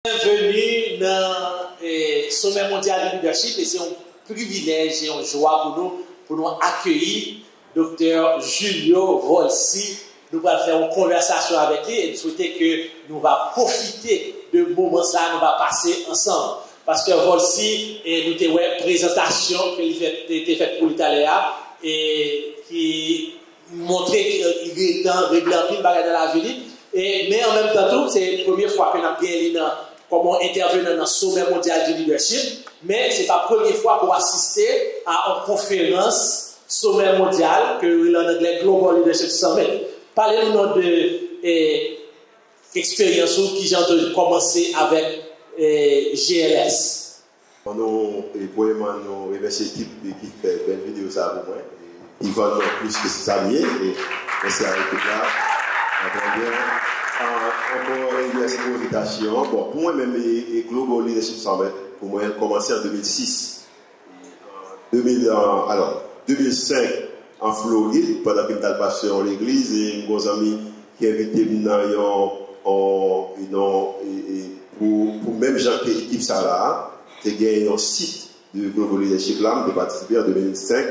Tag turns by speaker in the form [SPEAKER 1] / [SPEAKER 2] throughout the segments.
[SPEAKER 1] Bienvenue dans le sommet mondial de leadership et c'est un privilège et une joie pour nous accueillir Dr. Julio Volsi. Nous allons faire une conversation avec lui et souhaiter que nous allons profiter de moments ça, nous allons passer ensemble. Parce que Volsi, nous avons une présentation qui a été faite pour l'Italia et qui montrait qu'il est dans régler un peu dans la ville. Mais en même temps, c'est la première fois que nous avons gagné comme intervenant dans le sommet mondial du leadership, mais ce n'est pas la première fois qu'on assiste à une conférence sommet mondial que l'on anglais Global Leadership Summit. Parlez-nous de l'expérience qui j'ai entendu commencer avec GLS.
[SPEAKER 2] Nous remercions l'équipe qui fait une belle vidéo ça pour moi. Ils vendent plus que ses amis et merci à l'équipe là. Très bien. Encore une invitation. Bon, pour moi-même, le Global Leadership Summit, pour moi, a commencé en 2006. Alors, 2005 en Floride, pendant que je suis passé à l'église, et un ami qui a invité pour même gens qui équipe ça là, qui a gagné un site de Global Leadership là, qui a participé en 2005.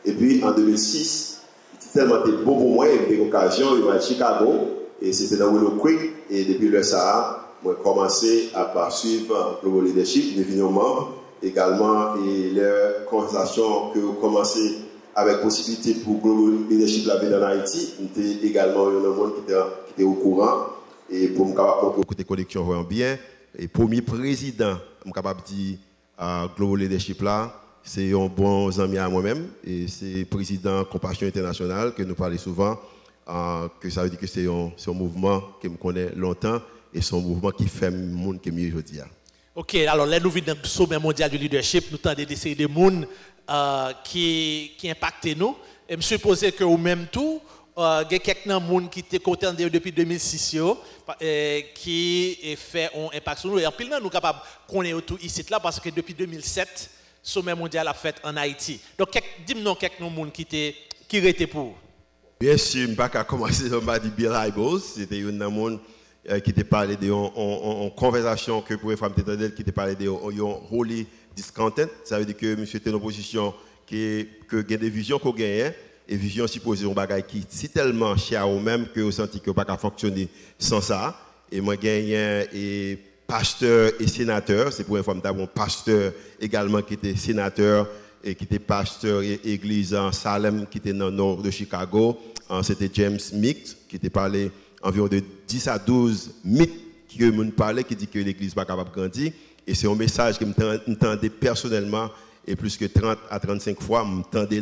[SPEAKER 2] Et puis en 2006, c'était tellement beau pour moi, il y a eu une occasion, il y a eu à Chicago. Et c'était dans Willow Creek. Et depuis le Sahara, j'ai commencé à suivre Global Leadership, devenir membre. Également, et les conversations que j'ai commencé avec possibilité pour Global Leadership la ville en Haïti, j'étais également un monde qui était au courant. Et pour me capable de côté collection vraiment bien. Et premier président, je suis capable de dire Global Leadership là, c'est un bon ami à moi-même. Et c'est président Compassion Internationale que nous parlons souvent. Que ça veut dire que c'est un mouvement que je connais longtemps et c'est un mouvement qui fait le monde qui est mieux aujourd'hui.
[SPEAKER 1] Ok, alors là nous venons dans le sommet mondial du leadership, nous tendons des séries de monde qui impactent nous. Et je suppose que au même tout, il y a quelques monde qui étaient contents depuis 2006 qui fait un impact sur nous. Et en plus, nous sommes capables de connaître tout ici là parce que depuis 2007, le sommet mondial a fait en Haïti. Donc, dis-moi quelques monde qui étaient pour.
[SPEAKER 2] Bien sûr, je ne vais pas commencer par dire Bill Hybels. C'était un monde qui t'a parlé d'une conversation que pour les femmes qui t'a parlé de holy discontent. Ça veut dire que monsieur était dans une position que a des visions qu'on gagne et visions supposées un bagage qui si tellement cher au même que vous sentez que pas fonctionner sans ça. Et moi gagne et pasteur et sénateur. C'est pour une femme d'avoir un pasteur également qui était sénateur et qui était pasteur et église en Salem qui était dans le nord de Chicago. C'était James Mick qui était parlé environ de 10 à 12 mythes que nous parlait qui dit que l'église n'est pas capable de grandir. Et c'est un message que j'entendais personnellement et plus que 30 à 35 fois, j'entendais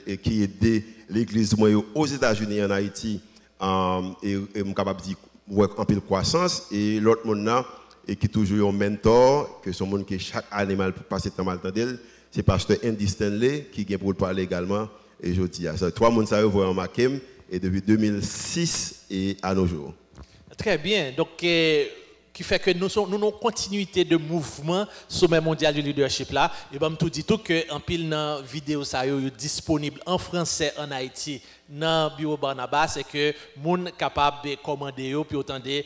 [SPEAKER 2] et qui aidait l'église aux États-Unis et en Haïti. Et je suis capable de dire en pile croissance. Et l'autre monde et qui est toujours un mentor, que son monde qui chaque année mal passer temps mal entendre, c'est pasteur Andy Stanley qui vient pour parler également. Et je dis, trois personnes ça voient en Makem et depuis 2006 et à nos jours.
[SPEAKER 1] Très bien. Donc, qui fait que nous avons une continuité de mouvement sommet mondial du leadership là. Et ben, tout dit tout que en pile dans vidéo ça est disponible en français en Haïti dans bureau Barnabas et que moun capable de commander yo puis autant de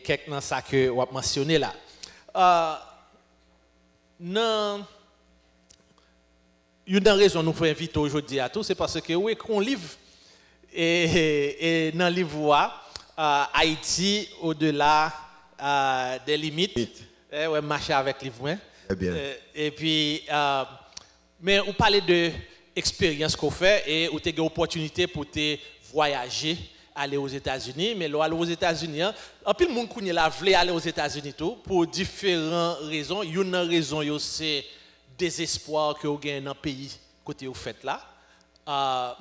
[SPEAKER 1] quelques dans ça que on a mentionné là. Non. Une des raisons nous faut inviter aujourd'hui à tous, c'est parce que oui, qu'on livre et dans le livre Haïti au-delà des limites. Ouais, marcher avec le livre.
[SPEAKER 2] Bien.
[SPEAKER 1] Et puis, mais on parlait de expérience qu'on fait et on a une opportunité pour te voyager, aller aux États-Unis. Mais là, aller aux États-Unis, en plus, le monde qui voulait aller aux États-Unis pour différentes raisons. Une raison, c'est désespoir que vous gagnez dans le pays côté vous faites là.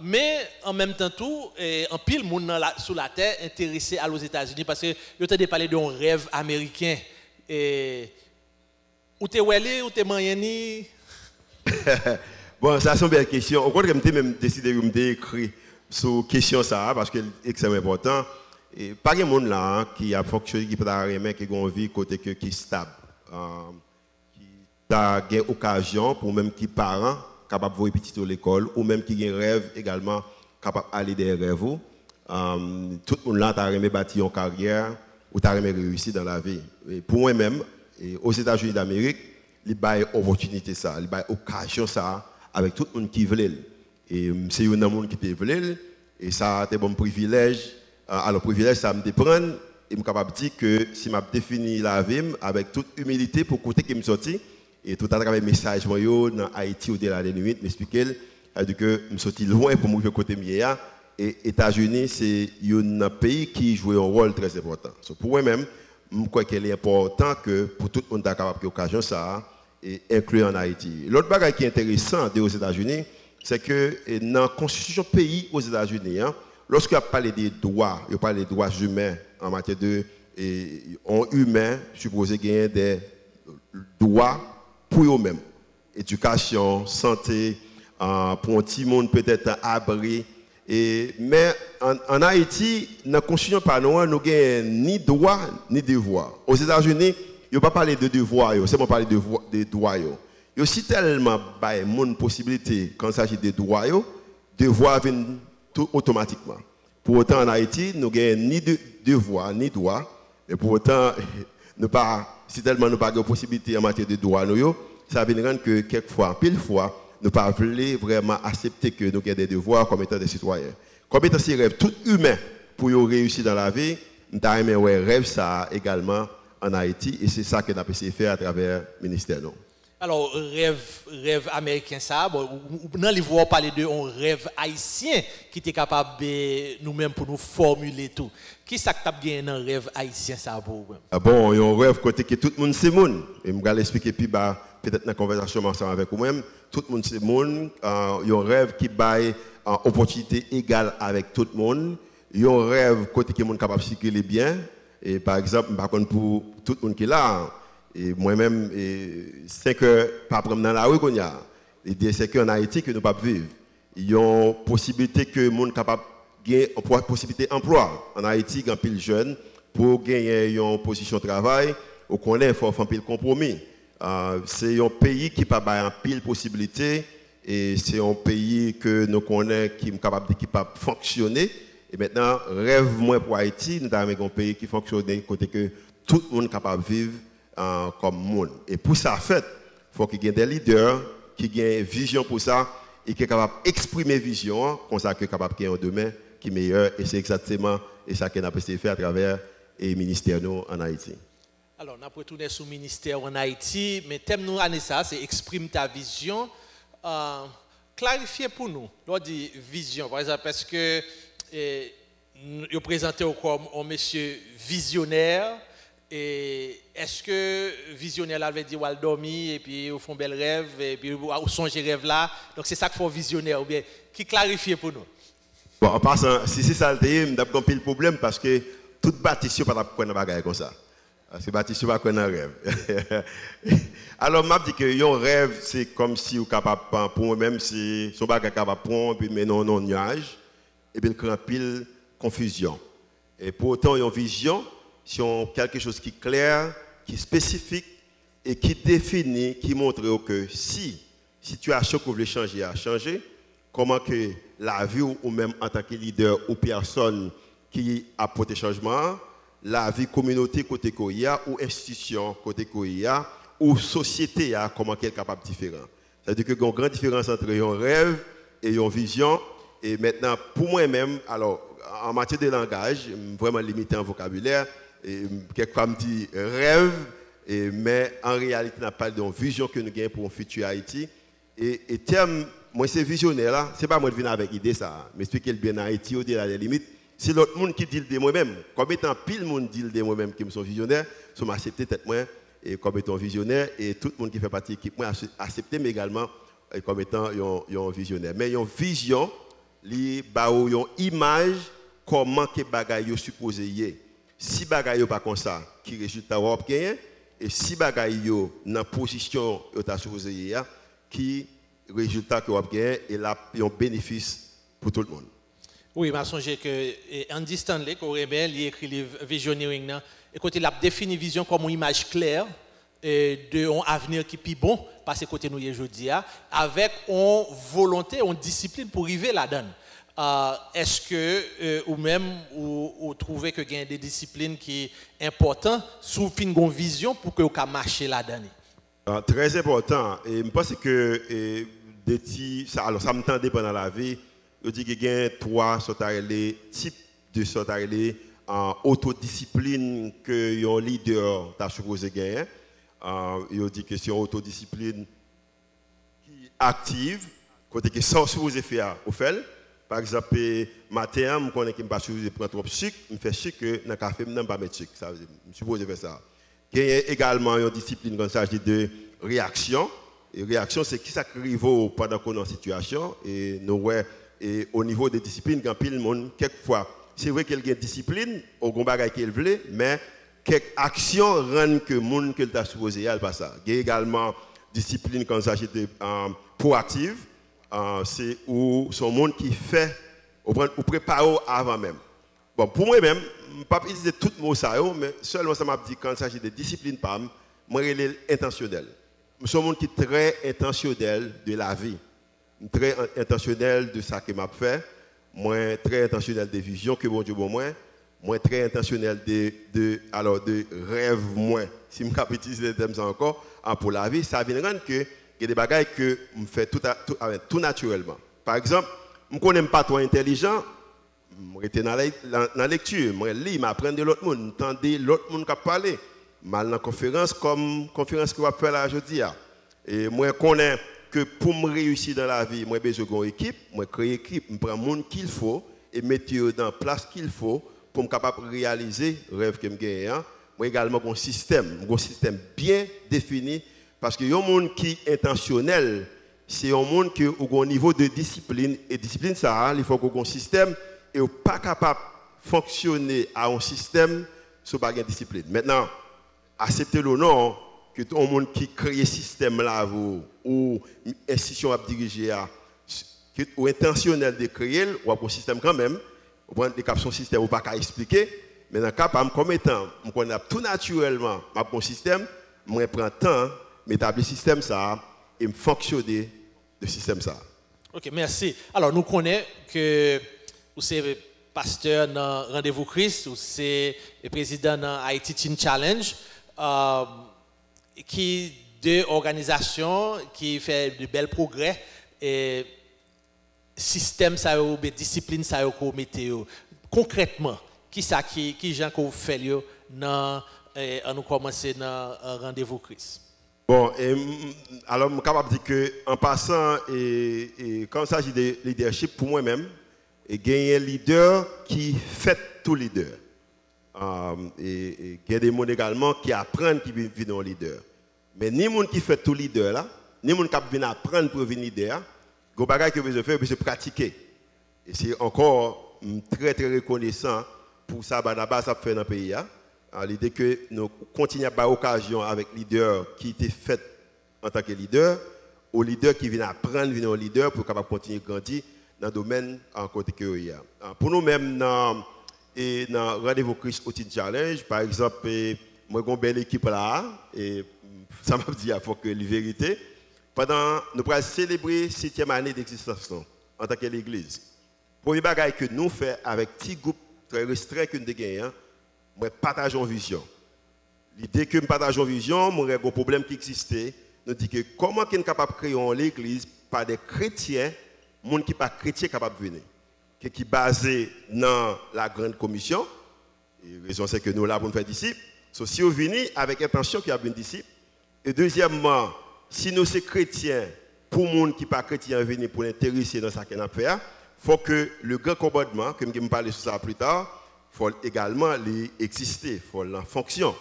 [SPEAKER 1] Mais en même temps tout, en pile monde sur la terre intéressé à aux États-Unis parce que vous avez parlé d'un rêve américain. Ou t'es wellé ou t'es moyenni?
[SPEAKER 2] Bon, ça c'est une belle question. Au contraire, je même décidé de d'écrire sur question ça parce que c'est extrêmement important. Et pas de monde là qui a fonctionné, qui peut avoir qui a une vie côté qui stable. T'as une occasion pour même qui parents capables de voir petit à l'école ou même qui a un rêve également capable d'aller des rêves. Tout le monde là t'a aimé bâtir une carrière ou tu as réussi dans la vie. Et pour moi-même, aux États-Unis d'Amérique, il y a une opportunité, il y a une occasion ça, avec tout le monde qui veut. Et c'est un monde qui veut, et ça a été un privilège. Alors, privilège, ça me prend, et je suis capable de dire que si je définis la vie avec toute humilité pour côté qui me sorti, et tout à travers les messages dans Haïti au-delà des limites, m'expliquer que je suis sorti loin pour me côté mieux. Et les États-Unis, c'est un pays qui joue un rôle très important. Donc, pour moi-même, je crois qu'il est important que pour tout le monde capable d'occasion ça et inclure en Haïti. L'autre bagage qui est intéressant aux États-Unis, c'est que dans la constitution pays aux États-Unis, lorsqu'il a parlé des droits, il parle des droits humains en matière de humains, supposé gagner des droits pour eux-mêmes. Éducation, santé, pour un petit monde peut-être abri. Mais en Haïti, dans la constitution par nous n'avons ni droit ni devoir. Aux États-Unis, il ne pas parler de devoir, c'est pas parler de droits. Il y a aussi tellement de possibilités quand il s'agit de droits, devoirs viennent tout automatiquement. Pour autant, en Haïti, nous n'avons ni devoir ni droit. Et pour autant, si tellement nous n'avons pas de possibilités en matière de droits, ça veut rendre que quelquefois, pile fois, nous ne pouvons pas vraiment accepter que nous avons des devoirs comme étant des citoyens. Comme étant ces rêves tout humains pour réussir dans la vie, nous avons un rêve ça également en Haïti et c'est ça que nous avons essayé de faire à travers le ministère.
[SPEAKER 1] Alors, rêve américain, ça, bon, dans les voix, on parle de un rêve haïtien qui était capable nous-mêmes pour nous formuler tout. Qui est-ce que tu as gagné dans le rêve haïtien, ça, pour vous?
[SPEAKER 2] Bon, il y a un rêve côté que tout le monde c'est monde. Et je vais l'expliquer plus bas, peut-être dans la conversation ensemble avec vous-même. Tout le monde c'est monde. Il y a un rêve qui baille opportunité égale avec tout le monde. Il y a un rêve côté que le monde capable de circuler bien. Et par exemple, par contre, pour tout le monde qui est là, et moi-même, c'est que, pas prendre dans la rue qu'on y a. L'idée, c'est qu'en Haïti, que nous ne pouvons pas vivre. Il y a une possibilité que le monde capable de gagner une possibilité d'emploi. En Haïti, il y a pile jeune pour gagner une position de travail. On connaît, il faut faire un pile compromis. C'est un pays qui n'a pas un pile possibilité. Et c'est un pays que nous connaissons qui est capable de fonctionner. Et maintenant, rêve moins pour Haïti, nous avons un pays qui fonctionne côté que tout le monde est capable de vivre comme monde. Et pour ça, fait, il faut qu'il y ait des leaders qui aient une vision pour ça et qui sont capables d'exprimer vision, comme ça, qui sont capables de un demain qui est meilleur. Et c'est exactement ça qu'on a essayé de faire à travers les ministères en Haïti.
[SPEAKER 1] Alors, on a retourné sur le ministère en Haïti, mais le thème nous, Anessa, c'est exprime ta vision. Clarifiez pour nous, lors de vision, par exemple, parce que vous présentez comme un monsieur visionnaire. Et est-ce que visionnaire là veut dire ou dormir et puis au fond bel rêve et puis ou songer rêve là, donc c'est ça qu'il faut visionnaire ou bien qui clarifie pour nous.
[SPEAKER 2] Bon, en passant, si c'est ça le thème, nous avons le problème parce que toute bâtisse pas prendre bagaille comme ça. Parce que bâtisse pas prendre un rêve. Alors m'a dit que un rêve c'est comme si vous capable pour moi-même c'est son bagage capable prendre puis mais non nuage et puis le pile confusion. Et pour autant une vision si on quelque chose qui est clair, qui est spécifique et qui définit, qui montre que si situation que vous voulez changer a changé, comment que la vie ou même en tant que leader ou personne qui apporte changement, la vie communauté côté Koya ou institution côté Koya ou société comment qu'elle est capable de différent. C'est-à-dire qu'il y a une grande différence entre un rêve et une vision. Et maintenant, pour moi-même, alors en matière de langage, je suis vraiment limité en vocabulaire. Et quelquefois me dit rêve, mais en réalité, on n'a pas de vision que nous gagnons pour un futur Haïti. Et terme, moi, c'est visionnaire là, c'est pas moi qui viens avec l'idée ça, mais expliquer le bien Haïti au-delà des limites. C'est l'autre monde qui dit de moi-même. Comme étant pile monde dit de moi-même qui me sont visionnaires, sont m'accepter tête moi et comme étant visionnaire et tout le monde qui fait partie de l'équipe moi accepter mais également comme étant un visionnaire. Mais une vision, li ba ou une image comment que bagaille supposé y. Si bagaille pas comme ça, qui résultat va gagner et si bagaille yo dans position yo ta supposé y qui résultat que va gagner et là un bénéfice pour tout le monde.
[SPEAKER 1] Oui, je songe que Andy Stanley qui aurait bien écrit le visioneering et côté l'a défini vision comme une image claire de un avenir qui est bon parce que côté nous aujourd'hui avec une volonté, une discipline pour arriver là-dedans. est-ce que ou même ou trouvez que il y a des disciplines qui sont importantes sous une vision pour que vous puissiez marcher là-dedans?
[SPEAKER 2] Très important. Et je pense que alors ça me tend pendant la vie. Je dis qu'il y a trois types de autodiscipline que un leader t'a supposé gagner. Il dit que c'est une autodiscipline qui est active, côté que sans supposé faire au fait. Par exemple, matin, je connais que je ne pas supposé prendre trop de sucre, je fais sucre que dans le café, je ne pas mettre sucre. Ça veut dire, je suis supposé faire ça. Il y a également une discipline quand il s'agit de réaction. Et réaction, c'est qui s'arrive pendant qu'on est en situation. Et nous, ouais, et au niveau des disciplines, quand pile le monde, quelquefois, c'est vrai qu'il y a une discipline, au combat qu'il veut, mais quelques actions rendent que le monde que tu as supposé y aller pas ça. Il y a également discipline quand il s'agit de proactive. C'est où son monde qui fait ou prépare avant même. Bon, pour moi-même, je ne vais pas utiliser tout le mot ça, mais seulement ça m'a dit quand il s'agit de discipline, moi, il est intentionnel. Je suis un monde qui est très intentionnel de la vie. Très intentionnel de ça que m'a fait. Moi, très intentionnel des visions que bon Dieu bon moi. Moi, très intentionnel de rêve moi. Si je peux utiliser les termes encore, pour la vie, ça vient rendre que il y a des bagages que je fais tout naturellement. Par exemple, je ne connais pas trop intelligent, je suis dans la lecture, je lis, je apprends de l'autre monde, je entends l'autre monde qui parle. Mal dans la conférence, comme conférence que je vais faire là aujourd'hui. Et moi, je connais que pour me réussir dans la vie, moi, j'ai besoin d'une équipe, moi, créer une équipe, je prends le monde qu'il faut et mettre dans la place qu'il faut pour me capable de réaliser le rêve que je gagne. Moi, également, un système bien défini. Parce que un monde qui est intentionnel, c'est un monde qui a un niveau de discipline. Et discipline, ça, il faut qu'on ait un système et on n'est pas capable de fonctionner à un système sans pas de discipline. Maintenant, acceptez le non que tout le monde qui crée ce système-là ou institution à diriger, ou intentionnel de créer, ou un système quand même, ou prendre des captions système ou pas qu'à expliquer, mais dans le cas, comme étant, on connaît tout naturellement mon système, je prends le temps m'établir le système ça et me fonctionner le système ça.
[SPEAKER 1] Ok, merci. Alors, nous connaissons que vous êtes pasteur dans Rendez-vous Christ, vous êtes président dans Haiti Teen Challenge, qui deux organisations qui fait de bels progrès et système ça discipline ça vous mettez concrètement qui gens que vous faites dans nous commencer dans Rendez-vous Christ.
[SPEAKER 2] Bon, alors je suis capable de dire que en passant et quand il s'agit de leadership pour moi-même, il y a un leader qui fait tout leader. Et il y a des gens également qui apprennent qui viennent un leader. Mais ni les gens qui fait tout leader là, ni les gens qui viennent apprendre pour devenir leader, il y a des choses que vous faire, vous pratiquer. Et c'est encore très très reconnaissant pour ça que ça fait dans le pays. L'idée que nous continuons à avoir occasion avec les leaders qui étaient faits en tant que leader, aux leaders qui viennent apprendre, viennent au leader pour capable continuer à grandir dans le domaine en côté que il y a. Pour nous-mêmes, dans Rendez-vous Christ au Teen Challenge, par exemple, moi j'ai une belle équipe là, et ça m'a dit qu'il faut que la vérité. Pendant, nous allons célébrer la 7e année d'existence en tant que l'église. Premier bagage que nous faisons avec un petit groupe très restreint que nous avons, nous partageons vision. L'idée que nous partageons vision, nous avons un problème qui existait. Nous disons que comment nous sommes capables de créer l'église par des chrétiens, des gens qui ne sont pas chrétiens capables de venir. Qui est basé dans la grande commission. Et la raison c'est que nous sommes là pour nous faire disciples. So, si vous venez avec intention qu'il y a un disciple. Et deuxièmement, si nous sommes chrétiens, pour les gens qui ne sont pas chrétiens venir pour l'intéresser dans ce qu'on a fait, il faut que le grand commandement, comme je vais parler de ça plus tard, faut également exister, il faut en fonction.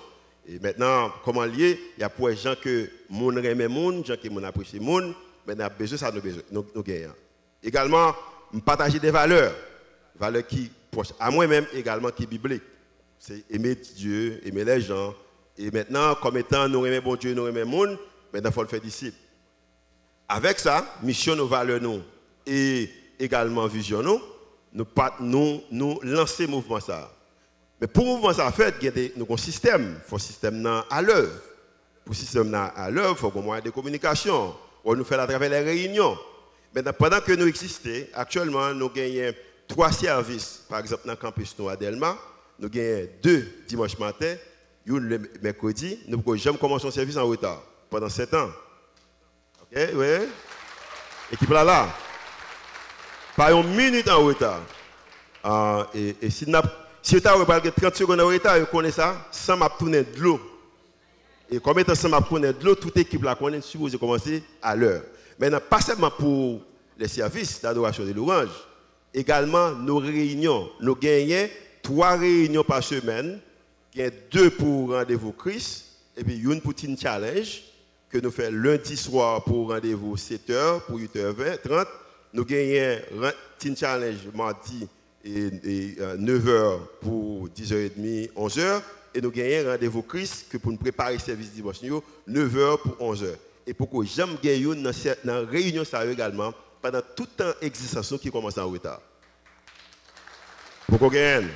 [SPEAKER 2] Et maintenant, comment lier? Il y a pour les gens que mon aime moun, gens qui mon apprécie moun, mais nous avons besoin ça nous gagnons. Également, partager des valeurs qui proches à moi-même également qui bibliques. C'est aimer Dieu, aimer les gens. Et maintenant, comme étant nous aimons bon Dieu, nous aimons moun, maintenant il faut le faire disciple. Avec ça, mission nos valeurs nous et également vision nous lancer le mouvement ça. Mais pour le mouvement ça fait, il y a un système, il faut un système à l'œuvre. Pour le système à l'œuvre, il faut un moyen de communication. On nous fait à travers les réunions. Maintenant, pendant que nous existons, actuellement, nous gagnons 3 services, par exemple, dans le campus à Delma. Nous avons 2 dimanche matin, une le mercredi. Nous pouvons jamais commencer un service en retard pendant 7 ans. OK, oui. Équipe là. Pas une minute en retard. Et si vous avez 30 secondes en retard, vous connaissez ça, ça m'a tourné de l'eau. Et comme étant ça m'a tourné de l'eau, toute équipe là connaît supposé commencer à l'heure. Maintenant, pas seulement pour les services d'adoration de l'orange, également nos réunions. Nous gagnons 3 réunions par semaine, qui est 2 pour rendez-vous Christ, et puis une pour Teen Challenge, que nous faisons lundi soir pour rendez-vous 7h, pour 8h30. Nous gagnons Teen Challenge mardi et 9h pour 10h30, 11h. Et nous gagnons rendez-vous Christ que pour nous préparer le service dimanche, 9h pour 11h. Et pourquoi j'aime gagner dans la réunion ça également, pendant tout le temps d'existence qui commence en retard. Pourquoi gagner?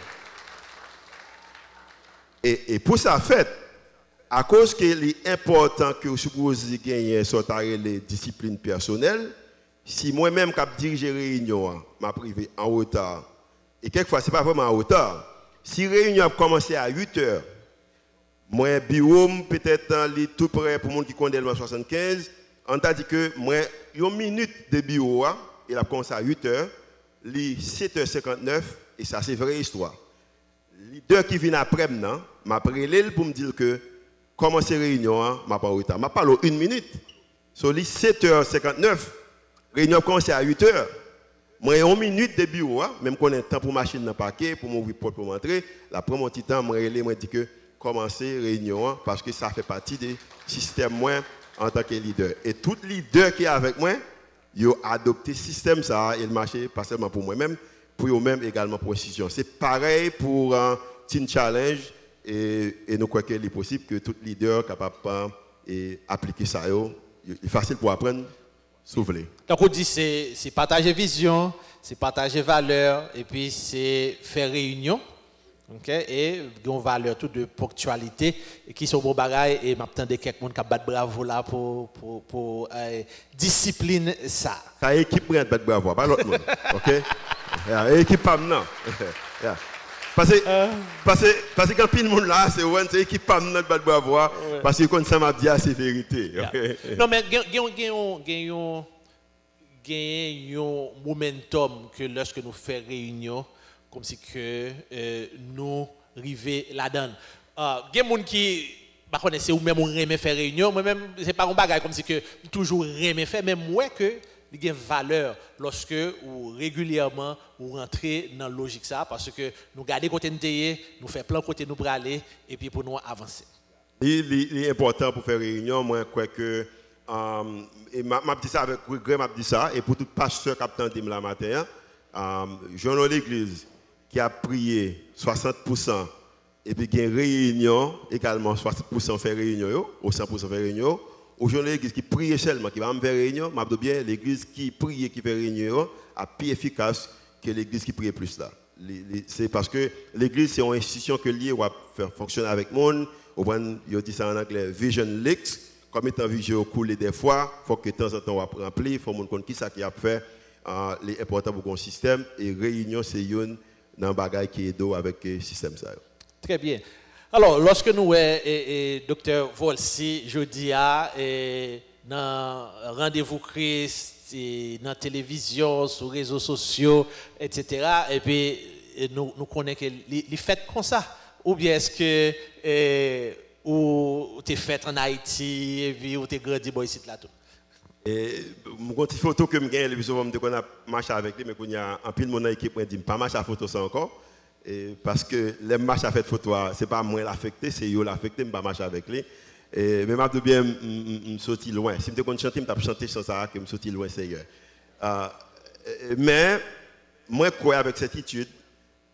[SPEAKER 2] Et pour ça, fait, à cause qu'il est important que vous supposez gagner les disciplines personnelles, si moi-même qui dirige la réunion, ma privée en retard, et quelquefois, ce n'est pas vraiment en retard, si la réunion a commencé à 8h, moi, bureau, peut-être tout près pour les gens qui connaissent le 75, on t'a dit que moi, une minute de bureau, il a commencé à 8h, les 7h59, et ça, c'est vraie histoire. Les 2 qui viennent après maintenant, m'a appelé pour me dire que comment ces réunions, m'a pas en retard. M'a parlé 1 minute. Sur les 7h59, réunion a commencé à 8h. Moi, 1 minute de bureau, même qu'on a un temps pour machine dans le paquet, pour m'ouvrir porte pour m'entrer, la première petit temps, moi, dit que commencer réunion parce que ça fait partie du système moi en tant que leader. Et tout leader qui est avec moi, ils ont adopté ce système ça et le marché pas seulement pour moi-même, pour eux-mêmes également pour l'institution. C'est pareil pour un Teen Challenge et nous croyons qu'il est possible que tout leader capable d'appliquer ça. C'est facile pour apprendre, s'ouvrir.
[SPEAKER 1] Donc on dit c'est partager vision, c'est partager valeur et puis c'est faire réunion. Okay? Et une valeur tout de ponctualité et qui sont bons bagages et m'attends de quelqu'un qui bat bravo là pour discipline ça.
[SPEAKER 2] Ça équipe pour battre bravo, pas l'autre monde. OK? Équipe pas non. Parce que quand pile monde là c'est équipe pas non battre bravo parce que comme ça m'a dit c'est vérité.
[SPEAKER 1] Non mais gagne un momentum que lorsque nous faisons réunion comme si que nous arrivons là-dedans. Il y a des gens qui connaissent ou même on faire réunion, moi-même, ce n'est pas un bagage comme si que toujours aimer faire, mais moi que il y a une valeur lorsque ou régulièrement ou rentrer dans la logique ça, parce que nous gardons côté nous nous faisons plan côté nous pour aller et puis pour nous avancer.
[SPEAKER 2] Il est important pour faire réunion, moi je crois que et m'a dit ça avec regret, m'a dit ça et pour tout pasteur qui a entendu la matin, jeune l'église qui a prié 60% et puis il y a une réunion également 60% fait réunion ou 100% fait réunion. Aujourd'hui l'église qui prie seulement qui va me faire réunion, m'a dit bien l'église qui prie et qui fait réunion a plus efficace que l'église qui prie plus là. C'est parce que l'église c'est une institution que lié va faire fonctionner avec monde, on dit ça en anglais vision leaks, comme étant vision couler des fois, faut que de temps en temps on va remplir, faut monde connaître qui ça qui a fait les important pour un système et réunion c'est une dans le bagage qui est d'eau avec le système. Ça.
[SPEAKER 1] Très bien. Alors, lorsque nous, Dr. Volsi, jeudi, dans Rendez-vous Christ, dans la télévision, sur les réseaux sociaux, etc., et puis nous connaissons que les fêtes comme ça, ou bien est-ce que ou tu es fait en Haïti, et puis ou tu es grandi ici là tout?
[SPEAKER 2] Et mon petit photo que je gagne, le souvent on a marché avec lui, mais il y a un pile mon équipe qui dit pas marcher à photo ça encore. Et parce que les marches à faire photo, c'est pas moi l'affecté, c'est eux l'affecté, je ne pas marcher avec lui. Et mais je bien me sortir loin. Si je chanter, je vais chanter sans ça que me sortir loin Seigneur. Mais moi je crois avec cette attitude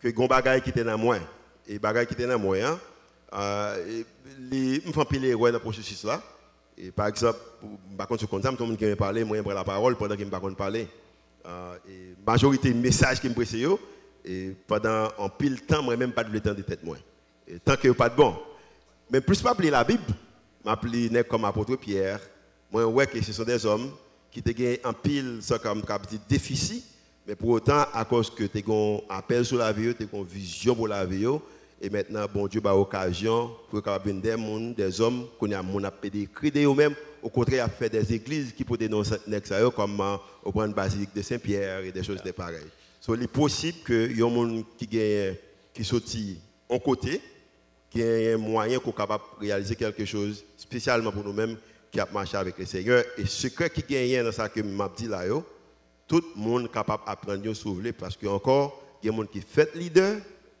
[SPEAKER 2] que gon bagaille qui était dans moi et bagaille qui était dans moi les me font piler ouais dans processus là. Et par exemple, par contre, comme ça, tout le monde qui me parle, moi, je prends la parole pendant qu'il ne me parle. Et majorité des messages qui me pressent, et pendant un pile de temps, moi, même pas de le temps de tête. Moi. Et tant que pas de bon. Mais plus pas appeler la Bible, m'appeler comme apôtre Pierre, moi, ouais, que ce sont des hommes qui ont un pile, ça comme dit déficit, Mais pour autant, à cause que tu as un appel sur la vie, tu as une vision pour la vie, et maintenant, bon Dieu, a l'occasion pour que des hommes, qu'on a écrit eux-mêmes, au contraire, a fait des églises qui peuvent dénoncer comme au point de basilique de Saint-Pierre et des choses de pareilles. Donc, il est possible que y ait un monde qui sortit en côté, qui ait un moyen qu'on capable de réaliser quelque chose spécialement pour nous-mêmes qui a marché avec le Seigneur. Et ce qui gagne dans ça que m'a dit là, tout le monde est capable d'apprendre à sauver parce qu'il y a encore des gens qui fait leader,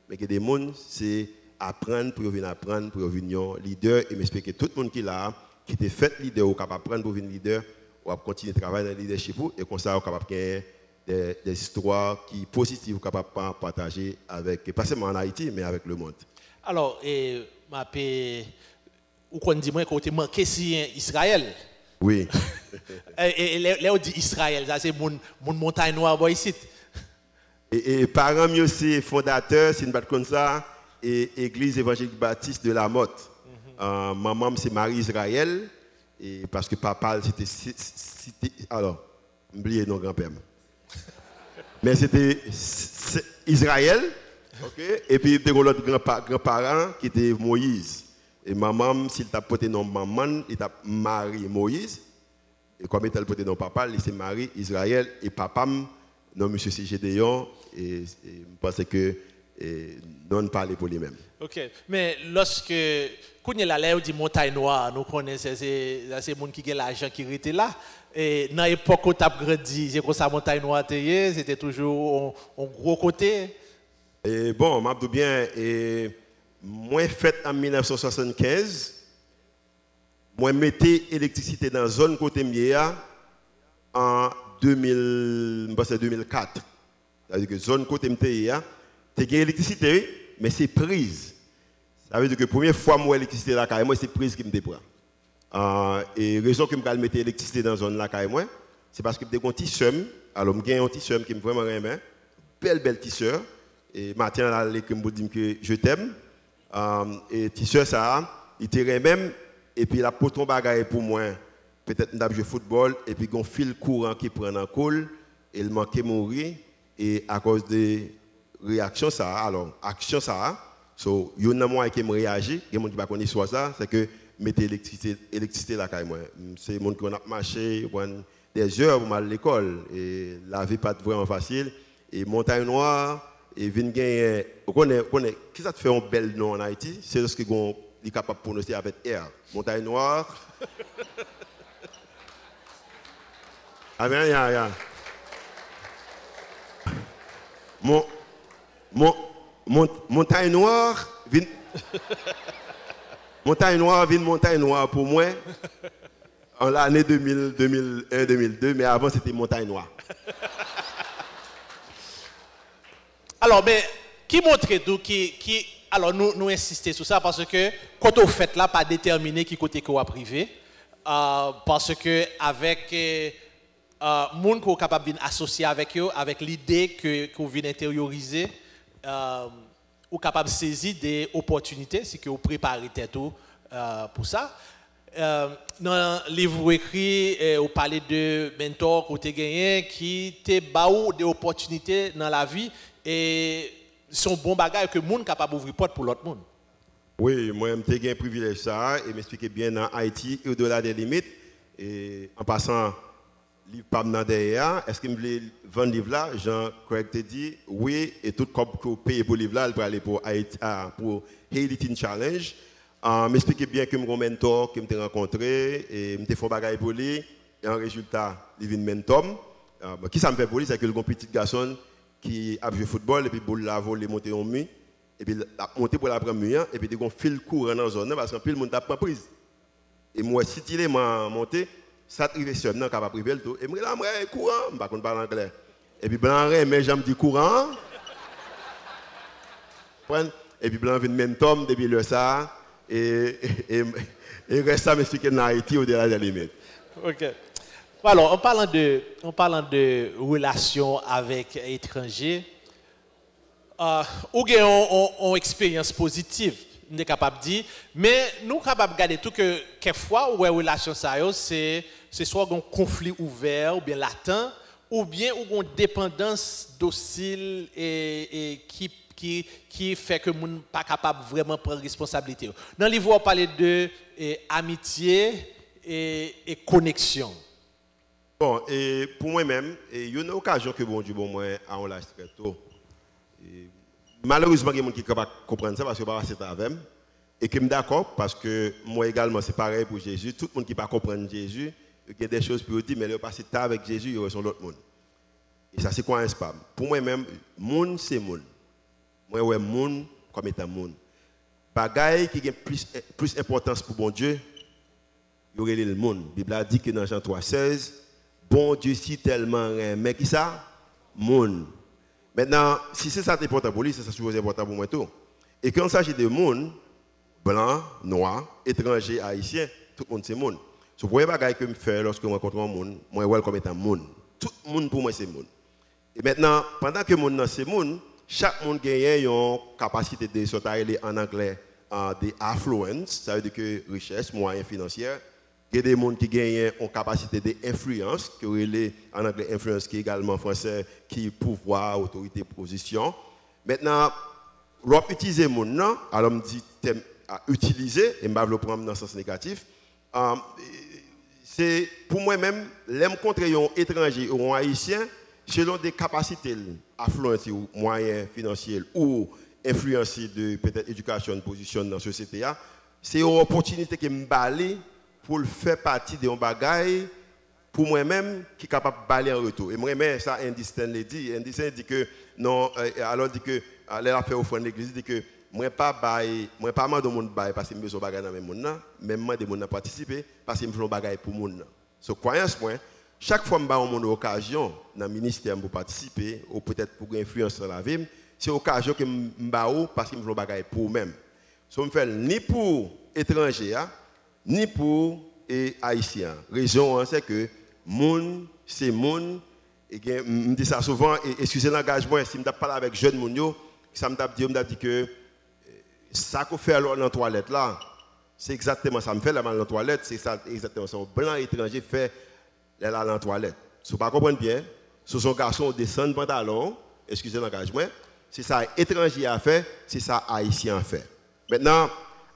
[SPEAKER 2] mais il y a des gens c'est apprendre pour venir apprendre, pour venir leader. Et m'explique que tout le monde qui est là, qui est fait leader, ou capable d'apprendre pour venir leader, ou continuer à travailler dans le leadership, et comme ça, on est capable de gagner des histoires qui positives, ou capable de partager avec, pas seulement en Haïti, mais avec le monde.
[SPEAKER 1] Alors, ou qu'on dit moi côté manqué si Israël.
[SPEAKER 2] Oui.
[SPEAKER 1] Et là on dit Israël, ça c'est mon montagne noire ici.
[SPEAKER 2] Et parents mieux c'est fondateur, c'est une batte comme ça, et Église évangélique baptiste de la Motte. Maman c'est Marie Israël, et parce que papa c'était alors, oubliez non grand-père. Mais c'était Israël, ok, et puis il y a l'autre grand-parent qui était Moïse. Et maman, s'il t'a porté nom maman, il t'a Marie Moïse. Et comme il t'a porté nom papa, c'est Marie Israël. Et papa, non monsieur c'est Gédéon. Et je pense que non parler pour lui-même.
[SPEAKER 1] Ok, mais lorsque quand il y a la dit montagne noire, nous connaissons ces gens qui ont l'argent qui étaient là. Et dans l'époque où tu as grandi, c'est comme ça montagne noire, c'était toujours un gros côté.
[SPEAKER 2] Et bon, je dis bien, moi fait en 1975, moi mettais l'électricité dans la zone côté Miea en 2004. C'est-à-dire que la zone côté Miea, tu as l'électricité, mais c'est prise. Ça veut dire que la première fois que moi l'électricité là, moi c'est prise qui me prend. Et la raison que je mets l'électricité dans la zone là, c'est parce que j'ai un petit somme. Alors, j'ai un petit somme qui me vraiment aime. Belle tisseur. Et maintenant, là, je me dis que je t'aime. Et tisseur, ça, il tire même. Et puis, la poton bagaille pour moi. Peut-être que je joue football. Et puis, il y a un fil courant qui prend en col. Et il manque mourir. Et à cause des réactions, ça, alors, action, ça, so, il y a un moyen qui me réagit. Il y a un monde qui va connaître soit ça. C'est que mettez l'électricité là quand même. C'est monde qui a marché des heures pour aller à l'école et la vie pas vraiment facile et montagne noire et vinn gagner connaît qui ça te fait un bel nom en Haïti, c'est ce qui est capable de prononcer avec R. Montagne noire. Ah bien ya. Montagne noire vinn Montagne Noire, ville Montagne Noire pour moi, en l'année 2001-2002, mais avant c'était Montagne Noire.
[SPEAKER 1] Alors, mais qui montre tout, alors nous insistons sur ça parce que quand on fait là, pas déterminer qui côté qu'on va privé, parce que avec monde qu'on est capable d'associer avec eux, avec l'idée qu'on vient intérioriser. Ou capable de saisir des opportunités, c'est que vous préparez tout pour ça. Dans le livre écrit, vous parlez de mentors que vous avez gagnés qui te baou des opportunités dans la vie et sont bons bagages que le monde est capable d'ouvrir porte pour l'autre monde.
[SPEAKER 2] Oui, moi j'ai gagné un privilège ça et m'expliquer bien dans Haïti et au-delà des limites. Et en passant livre pas derrière, est-ce que me voulez vendre livre là? Jean-Craig te dit oui et tout comme que payer pour livre là, il peut aller pour Haïti pour Haiti Challenge. M'expliquer bien que mon mentor que me rencontré et me fait bagaille pour lui et en résultat, il vient mentor. Qui ça me fait pour lui, c'est que le petit garçon qui a joué football et puis pour la voler monter en mur et puis monter pour la première et puis il a fil courant dans la zone parce que le monde a pas prise. Et moi si il est monté ça arrive sur non capable priver le tout et moi là moi courant pas qu'on parle anglais et puis blanc mais j'aime dit courant et puis blanc vient même tom depuis le ça et reste ça m'expliquer dans Haïti au-delà des limites.
[SPEAKER 1] OK. Alors en parlant de relations avec étrangers ou une expérience positive on est capable de dire, mais nous sommes capables de garder tout que quelquefois, où la relation c'est soit un conflit ouvert ou bien latent, ou bien ou une dépendance docile et qui fait que moun pas capable vraiment prendre responsabilité. Dans le livre on parle de amitié et connexion.
[SPEAKER 2] Bon, et pour moi-même, il y a une occasion que bon Dieu bon moi à un l'âge très tôt. Malheureusement, il y a des gens qui ne peuvent pas comprendre ça parce que je suis avec eux. Et que je suis d'accord parce que moi également, c'est pareil pour Jésus. Tout le monde qui ne peut pas comprendre Jésus, il y a des choses pour dire, mais le passé temps avec Jésus, il y a l'autre monde. Et ça, c'est quoi un spam? Pour moi-même, monde, c'est monde. Moi, ouais, monde comme étant monde. Bagaille qui a plus importance pour bon Dieu, il y aurait le monde. La Bible a dit que dans Jean 3,16, bon Dieu si tellement mais qui ça? Monde. Maintenant, si c'est ça qui est important pour lui, c'est ça qui est important pour moi tout. Et quand il s'agit de monde, blanc, noir, étranger, haïtien, tout le monde c'est monde. Ce premier bagage que je fais lorsque je rencontre un monde, moi je vois comme étant monde. Tout le monde pour moi c'est monde. Et maintenant, pendant que le monde c'est monde, chaque monde gagne une capacité de sortir en anglais des affluence, ça veut dire que richesse, moyens financiers. Il y a des gens qui gagnent une capacité d'influence, qui est en anglais influence, qui est également en français, qui est pouvoir, autorité, position. Maintenant, l'on utilise les gens, alors on me dit à utiliser, et je vais le prendre dans le sens négatif. C'est pour moi-même, les rencontrer un étranger ou un haïtien, selon des capacités affluentes ou moyens financiers ou influencés de peut-être éducation, position dans la société, c'est une opportunité qui me balai pour faire partie de un bagage pour moi-même qui est capable de baler en retour. Et moi-même, ça, Andy Stanley dit. Andy Stanley dit que, non, alors dit que, elle a fait offrande l'église, dit que, moi pas de monde bail parce que je besoin bagage dans mes monde mais moi de monde participer parce que je fais bagage pour monde. So croyance moi, chaque fois que je suis en occasion dans le ministère pour participer ou peut-être pour influencer la vie, c'est occasion que je suis parce que je fais bagage pour moi-même. So je fais ni pour étrangers ni pour haïtiens. Raison c'est que monde c'est monde et je dis ça souvent et excusez l'engagement si je parle avec jeunes monde ça me dit que ça qu'on fait alors dans la toilette là, c'est exactement ça. Me fait la dans la toilette, c'est ça exactement ça. Un blanc étranger fait là dans la toilette. Si vous ne comprenez pas bien, ce sont garçons descendent pantalon, excusez l'engagement, c'est ça étranger a fait, c'est ça haïtien a fait. Maintenant,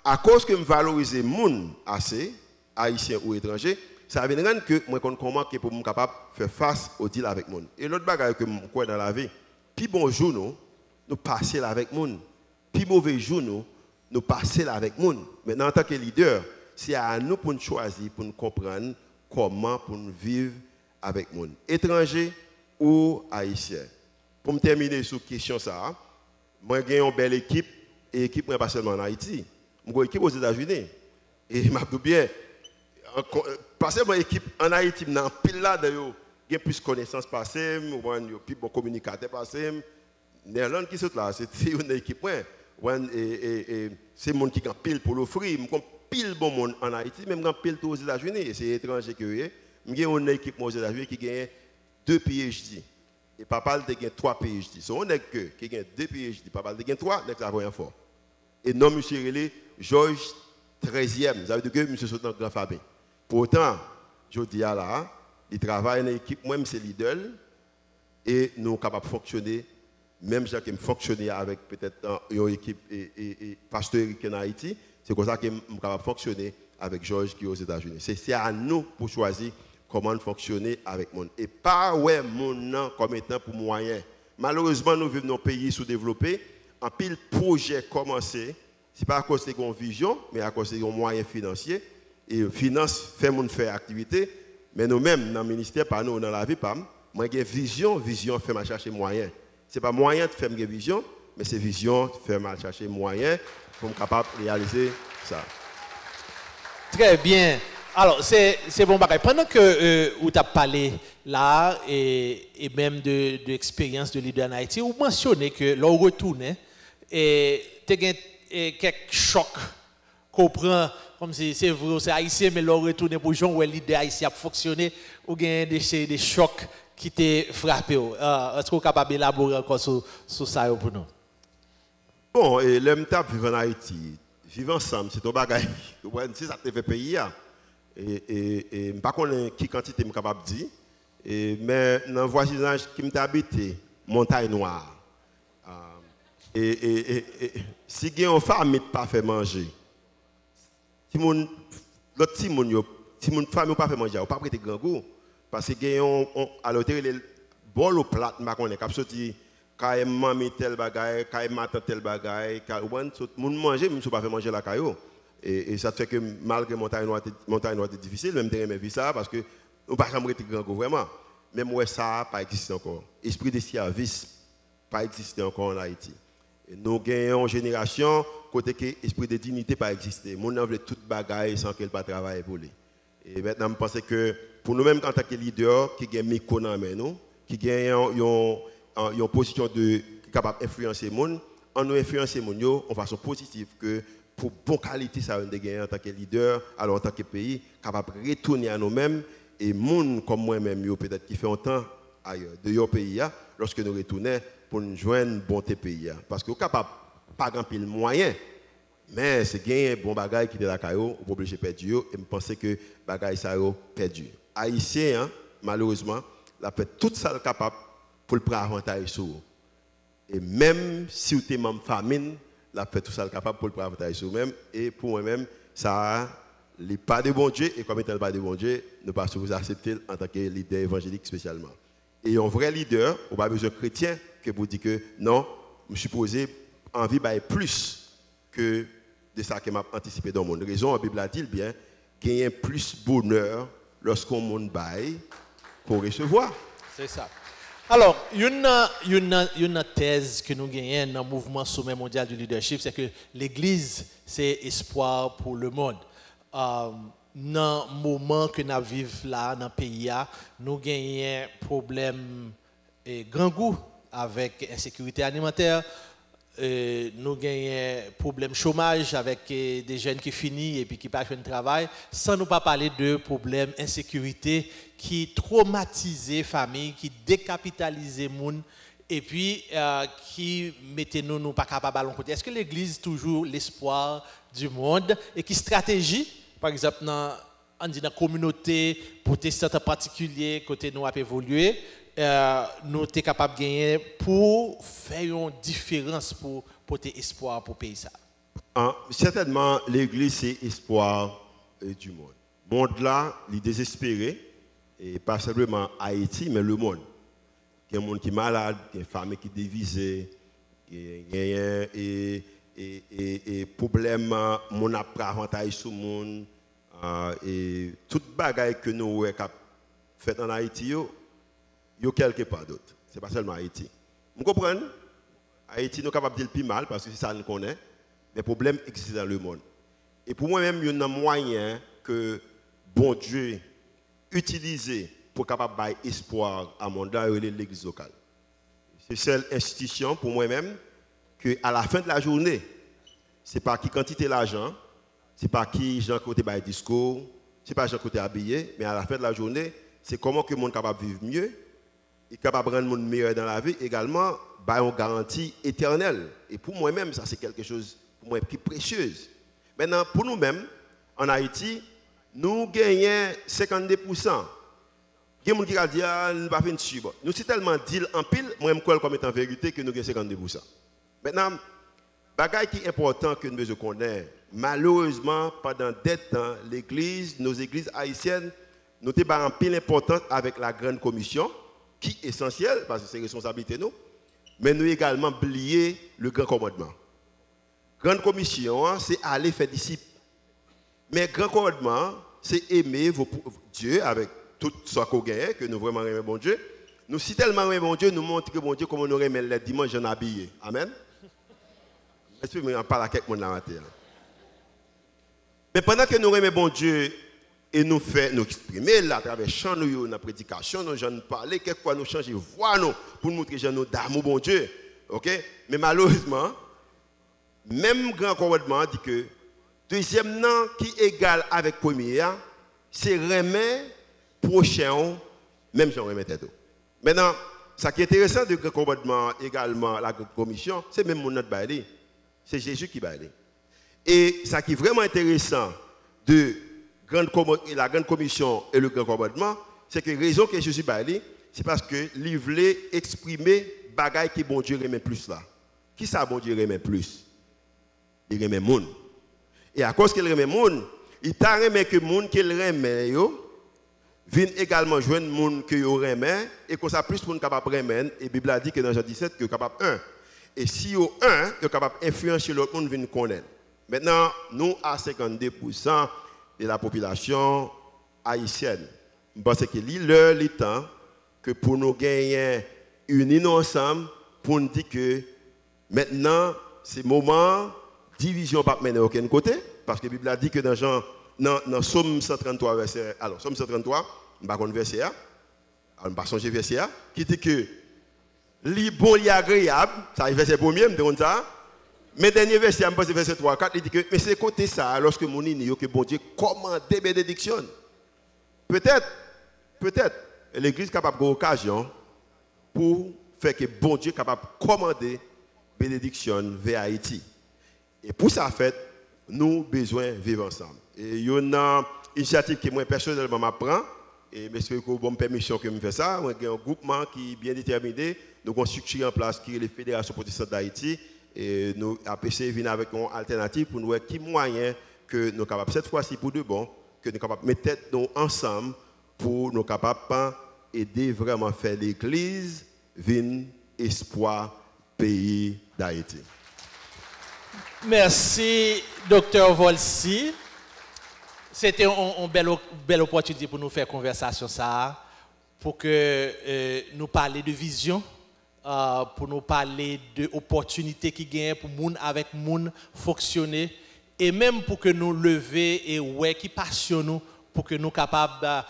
[SPEAKER 2] à cause que je valorise les gens assez, haïtiens ou étrangers, ça veut dire que moi comment que pour me capable faire face au deal avec les gens. Et l'autre bagage que je crois dans la vie, puis bonjour nous passer avec les gens. Puis mauvais jour, nous passer avec les gens. Maintenant, en tant que leader, c'est à nous pour nous choisir, pour nous comprendre comment pour nous vivre avec les gens. Étrangers ou haïtiens. Pour me terminer sur la question, moi j'ai une belle équipe, et l'équipe n'est pas seulement en Haïti. J'ai une équipe aux États-Unis. Et je m'appelle bien, parce que mon équipe en Haïti, dans pile là, j'ai plus de connaissances passées, j'ai plus de communicateurs passés. Néerlande qui sont là, c'est une équipe. C'est le monde qui a pile pour l'offrir. Je pile bon monde en Haïti, même quand pile aux États-Unis. C'est étranger que j'ai une équipe aux États-Unis qui gagne 2 PhD. Et papa a 3 PhD. Si on est qui gagne 2 PhD, papa a 3, c'est la première fois. Et non, monsieur Relé, Georges 13e. Ça veut dire que monsieur saute dans grand famille. Pour autant, je dis là, il travaille dans l'équipe, moi, c'est leader. Et nous sommes capables de fonctionner. Même si je fonctionne avec peut-être une équipe et pasteur en Haïti, c'est comme ça que je suis capable de fonctionner avec Georges qui est aux États-Unis. C'est à nous pour choisir comment fonctionner avec le monde. Et pas ouais mon nom comme étant pour moyen. Malheureusement, nous vivons dans un pays sous-développé. En pile projet commencé, ce n'est pas à cause de une vision, mais à cause de moyens financiers. Et finance fait mon faire activité. Mais nous-mêmes, dans le ministère, pas nous, dans la vie, pas moi j'ai vision fait mal chercher moyen. Ce n'est pas moyen de faire une vision, mais c'est vision de faire mal chercher moyen pour être capable de réaliser ça.
[SPEAKER 1] Très bien. Alors, c'est bon bagage. Pendant que vous avez parlé là, et même de l'expérience de leader en Haïti, vous mentionnez que l'on retourne, et tu as quelques chocs qu'on prend, comme si c'est vrai, c'est haïtien, mais l'on retourne pour gens où le leader haïtien a fonctionné, ou bien des chocs qui t'ont frappé. Est-ce que vous êtes capable d'élaborer encore sur ça pour nous?
[SPEAKER 2] Bon, et l'homme tape vivre en Haïti, vivre ensemble, c'est un bagage. Si ça te fait payer, et je ne sais pas qui quantité je suis capable de dire. Mais dans le voisinage qui m'habite, Montagne Noire. Si il y a une femme qui pas fait manger, si l'autre si mon femme n'a pas fait manger, on pas prêter grand goût. Parce que alors les bol au plat, je connais cap sorti quand maman tel bagaille, quand matin tel bagaille, quand mon manger, même si pas fait manger la caillou. Et ça fait que malgré montagne noire est difficile, même derrière mes ça parce que on pas jamais prêter grand goût vraiment. Mais moi ça pas existé encore. Esprit de service pas existé encore en Haïti. Et nous gagnons une génération côté que l'esprit de dignité pas existé. Mon enveloppe veut toute bagaille sans qu'elle pas travailler pour lui. Et maintenant je pense que pour nous-mêmes en tant que leader qui gagne micro dans nous, qui gagne une position de capable d'influencer les gens, en nous influencer les gens en façon positive que pour bonne qualité ça on gagner en tant que leader, alors en tant que pays capable de retourner à nous-mêmes et gens comme moi-même peut-être qui fait un temps ailleurs de leur pays lorsque nous retournons pour nous joindre bonté pays parce que capable pas grand pile moyen mais c'est gagner bon bagage qui était la caillou on obligé perdu et me penser que bagage ça perdu haïtien malheureusement la fait tout ça capable pour le prendre avantage sur et même si vous êtes membre famine la fait tout ça capable pour le prendre avantage sur même et pour moi-même ça n'est pas de bon Dieu et comme étant pas de bon Dieu ne pas vous accepter en tant que leader évangélique spécialement et un vrai leader on pas besoin de chrétien que pour dire que non je suis posé envie de plus que de ça que m'a anticipé dans mon raison la Bible a dit bien qu'il y a plus bonheur lorsqu'on monde bail pour recevoir.
[SPEAKER 1] C'est ça. Alors, une thèse que nous gagnons dans le mouvement sommet mondial du leadership, c'est que l'Église, c'est espoir pour le monde. Dans le moment que nous vivons là, dans le pays, nous gagnons problème et grand goût avec insécurité alimentaire. Nous gagnons problème chômage avec des jeunes qui finissent et puis qui pas de travail, sans nous pas parler de problème insécurité qui traumatise les familles, qui décapitalise les gens et puis qui mettent nous pas capables à côté. Est-ce que l'Église est toujours l'espoir du monde et qui stratégie, par exemple dans la communauté protestante en particulier, côté nous a évolué? Nous sommes capables de gagner pour faire une différence, pour porter espoir pour le pays.
[SPEAKER 2] Certainement, l'Église, c'est espoir du monde. Le monde là, il est désespéré, et pas simplement Haïti, mais le monde. Il y a des gens qui sont malades, il y a des familles qui sont divisées, il y a des problèmes, mon avantage sur le monde, et toute bagaille que nous avons fait en Haïti, il y a quelque part d'autre. Ce n'est pas seulement Haïti. Vous comprenez? Haïti, nous sommes capables de dire le plus mal parce que c'est ça que nous connaissons. Mais les problèmes existent dans le monde. Et pour moi-même, il y a un moyen que bon Dieu utilise pour capable donner espoir à mon monde, l'Église locale. C'est seule institution pour moi-même que à la fin de la journée, ce n'est pas qui quantité l'argent, ce n'est pas qui gens côté bail discours, ce n'est pas gens côté habillé, mais à la fin de la journée, c'est comment que le monde est capable de vivre mieux. Et capable de rendre le monde meilleur dans la vie, également, bah, une garantie éternelle. Et pour moi-même, ça c'est quelque chose pour moi qui est précieux. Maintenant, pour nous-mêmes, en Haïti, nous gagnons 52%. Il y a des gens qui disent que nous ne pas faire dessus. Nous sommes tellement deal en pile, moi-même, comme étant vérité, que nous gagnons 52%. Maintenant, bagage qui est important que nous devons connaître, malheureusement, pendant des temps, l'Église, nos églises haïtiennes, nous avons en pile importance avec la grande commission, qui est essentiel, parce que c'est responsabilité nous, mais nous également oublier le grand commandement. Grande commission, c'est aller faire disciples. Mais grand commandement, c'est aimer Dieu avec tout ce qu'on gagne, que nous vraiment aimons bon Dieu. Nous, si tellement aimons bon Dieu, nous montrons bon Dieu comment nous aimons les dimanches en habillé. Amen. Est-ce que je parle à quelqu'un dans la terre? Mais pendant que nous aimons bon Dieu, et nous exprimer là, à travers chant, nous, la prédication, nous gens parler, quelquefois nous changer voix nous pour nous montrer gens nous d'amour bon Dieu. OK? Mais malheureusement, même grand commandement dit que deuxième nom qui est égal avec premier, c'est remettre prochain, même si on remet tête. Maintenant, ce qui est intéressant de grand commandement également la commission, c'est même mon notre bailé. C'est Jésus qui bailé. Et ce qui est vraiment intéressant de la grande commission et le grand commandement, c'est que la raison que Jésus parle, c'est parce que il voulait exprimer bagaille que bon Dieu remet plus là. Qui ça bon Dieu remet plus? Il remet monde. Et à cause qu'il remet monde, il t'a remet que monde qu'il remet yo viennent également joindre monde que yo remet et comme ça plus pour capable remettre et Bible a dit que dans Jean 17 que capable un. Et si yo un, yo capable influencer l'autre monde vienne connaître. Maintenant, nous à 52% de la population haïtienne. Je pense que l'heure, le temps que pour nous gagner unis ensemble pour nous dire que maintenant, c'est le moment, division pas mener aucun côté, parce que la Bible a dit que dans Somme 133, verset, alors Somme 133, je ne sais pas verset, alors je ne sais pas changer verset, qui dit que li bon, li agréable, ça est verset premier, je me ça. Mais dernier verset, je pense verset 3, 4, il dit que mais c'est côté ça, lorsque mon igno que bon Dieu commande bénédiction. Peut-être, l'église est capable d'avoir occasion pour faire que bon Dieu est capable de commander bénédiction vers Haïti. Et pour ça, fait, nous avons besoin de vivre ensemble. Et il y a une initiative que moi personnellement m'apprends, et monsieur que bonne permission que me fait ça, il y a un groupement qui est bien déterminé, nous avons structuré en place qui est la Fédération protestante d'Haïti, et nous APC vient avec une alternative pour nous voir qui moyen que nous sommes capables cette fois-ci pour de bon, que nous sommes capables de mettre tête nous ensemble pour nous capables aider vraiment à faire l'église vin espoir pays d'Haïti.
[SPEAKER 1] Merci, Dr. Volsi. C'était une belle opportunité pour nous faire conversation ça, pour que nous parler de vision, pour nous parler d'opportunités qui gagnent pour moun avec moun fonctionner, et même pour que nous lever et ouais qui passionne nous, pour que nous capables de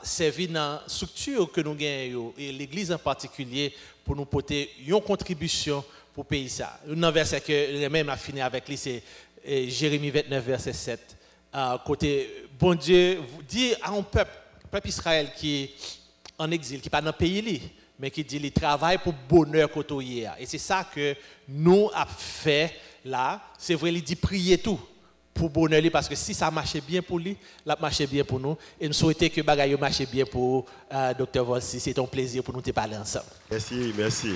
[SPEAKER 1] servir dans la structure que nous gagnons, et l'Église en particulier, pour nous porter une contribution pour le pays. Un verset que même a fini avec lui, c'est Jérémie 29, verset 7. Côté, bon Dieu dit à un peuple Israël qui est en exil, qui n'est pas dans le pays, mais qui dit qu'il travaille pour bonheur côté. Et c'est ça que nous avons fait là. C'est vrai, il dit prier tout pour bonheur, parce que si ça marchait bien pour lui, ça marchait bien pour nous. Et nous souhaitons que bagaille marche bien pour Dr. Volsi. C'est un plaisir pour nous de parler ensemble.
[SPEAKER 2] Merci.